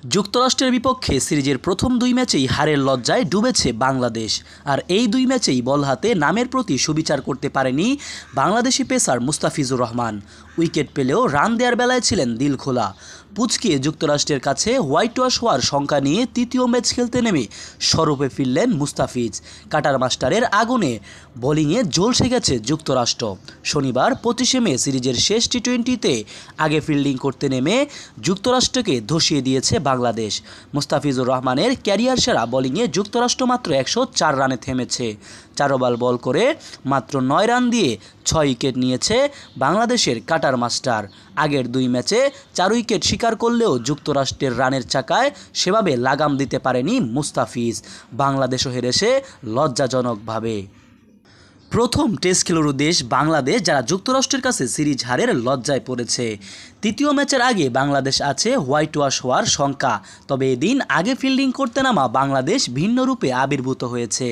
যুক্তরাষ্ট্রের বিপক্ষে সিরিজের প্রথম দুই ম্যাচেই হারের লজ্জায় ডুবেছে বাংলাদেশ। আর এই দুই ম্যাচেই বল হাতে নামের প্রতি সুবিচার করতে পারেনি বাংলাদেশি পেসার মুস্তাফিজুর রহমান। উইকেট পেলেও রান দেওয়ার বেলায় ছিলেন দিল খোলা। পুচকে যুক্তরাষ্ট্রের কাছে হোয়াইট ওয়াশ হওয়ার শঙ্কা নিয়ে তৃতীয় ম্যাচ খেলতে নেমে স্বরূপে ফিরলেন মুস্তাফিজ। কাটার মাস্টারের আগুনে বোলিংয়ে ঝলসে গেছে যুক্তরাষ্ট্র। শনিবার 25শে মে সিরিজের শেষ টি-20তে আগে ফিল্ডিং করতে নেমে যুক্তরাষ্ট্রকে ধসিয়ে দিয়েছে বাংলাদেশ। মুস্তাফিজুর রহমানের ক্যারিয়ার সেরা বোলিংয়ে যুক্তরাষ্ট্র মাত্র 104 রানে থেমেছে। 4 ওভার বল করে মাত্র 9 রান দিয়ে 6 উইকেট নিয়েছে বাংলাদেশের কাটার মাস্টার। আগের দুই ম্যাচে 4 উইকেট শিকার করলেও যুক্তরাষ্ট্রের রানের চাকায় সেভাবে লাগাম দিতে পারেনি মুস্তাফিজ। বাংলাদেশও হেরেছে লজ্জাজনকভাবে। প্রথম টেস্ট খেলুড়ে দেশ বাংলাদেশ, যারা যুক্তরাষ্ট্রের কাছে সিরিজ হারের লজ্জায় পড়েছে। তৃতীয় ম্যাচের আগে বাংলাদেশ আছে হোয়াইট ওয়াশ হওয়ার শঙ্কা। তবে এদিন আগে ফিল্ডিং করতে নামা বাংলাদেশ ভিন্ন রূপে আবির্ভূত হয়েছে।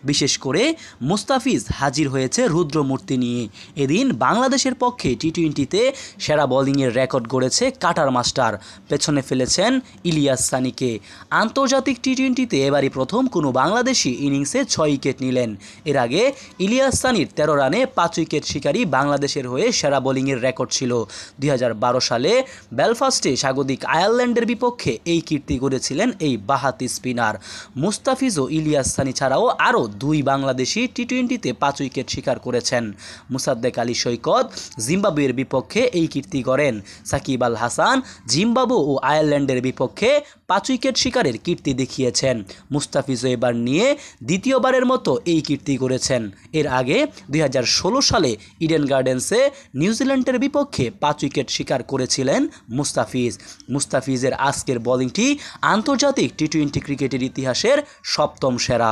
বিশেষ করে মুস্তাফিজ হাজির হয়েছে রুদ্রমূর্তি নিয়ে। এদিন বাংলাদেশের পক্ষে টি-20তে সেরা বোলিংয়ের রেকর্ড গড়েছে কাটার মাস্টার। পেছনে ফেলেছেন ইলিয়াস সানিকে। আন্তর্জাতিক টি-20তে এবারই প্রথম কোনো বাংলাদেশি ইনিংসে 6 উইকেট নিলেন। এর আগে ইলিয়াস সানির 13 রানে 5 উইকেট শিকারী বাংলাদেশের হয়ে সেরা বোলিংয়ের রেকর্ড ছিল। 2012 সালে বেলফাস্টে স্বাগতিক আয়ারল্যান্ডের বিপক্ষে এই কীর্তি গড়েছিলেন এই বাঁহাতি স্পিনার। মুস্তাফিজ ও ইলিয়াস সানি ছাড়াও আরও 2 বাংলাদেশি টি-20তে 5 উইকেট শিকার করেছেন। মুসাদ্দেক আলী সৈকত জিম্বাবুয়ের বিপক্ষে এই কীর্তি গড়েন। সাকিব আল হাসান জিম্বাবু ও আয়ারল্যান্ডের বিপক্ষে 5 উইকেট শিকারের কীর্তি দেখিয়েছেন। মুস্তাফিজও এবার নিয়ে দ্বিতীয়বারের মতো এই কীর্তি গড়েছেন। এর আগে 2016 সালে ইডেন গার্ডেন্সে নিউজিল্যান্ডের বিপক্ষে 5 উইকেট শিকার করেছিলেন মুস্তাফিজের আজকের বোলিংটি আন্তর্জাতিক টি-20 ক্রিকেটের ইতিহাসের 7ম সেরা।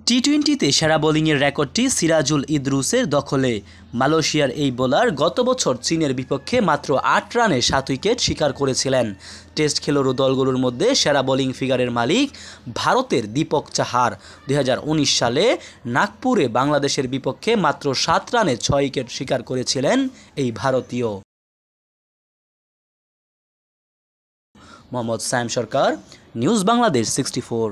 টি-20তে সেরা বোলিংয়ের রেকর্ডটি সিরাজুল ইদ্রুসের দখলে। মালয়েশিয়ার এই বোলার গত বছর চীনের বিপক্ষে মাত্র 8 রানে 7 উইকেট শিকার করেছিলেন। টেস্ট খেলুড়ে দলগুলোর মধ্যে সেরা বোলিং ফিগারের মালিক ভারতের দীপক চাহার। 2019 সালে নাগপুরে বাংলাদেশের বিপক্ষে মাত্র 7 রানে 6 উইকেট শিকার করেছিলেন এই ভারতীয়। মোহাম্মদ সায়েম সরকার, নিউজ বাংলাদেশ 64।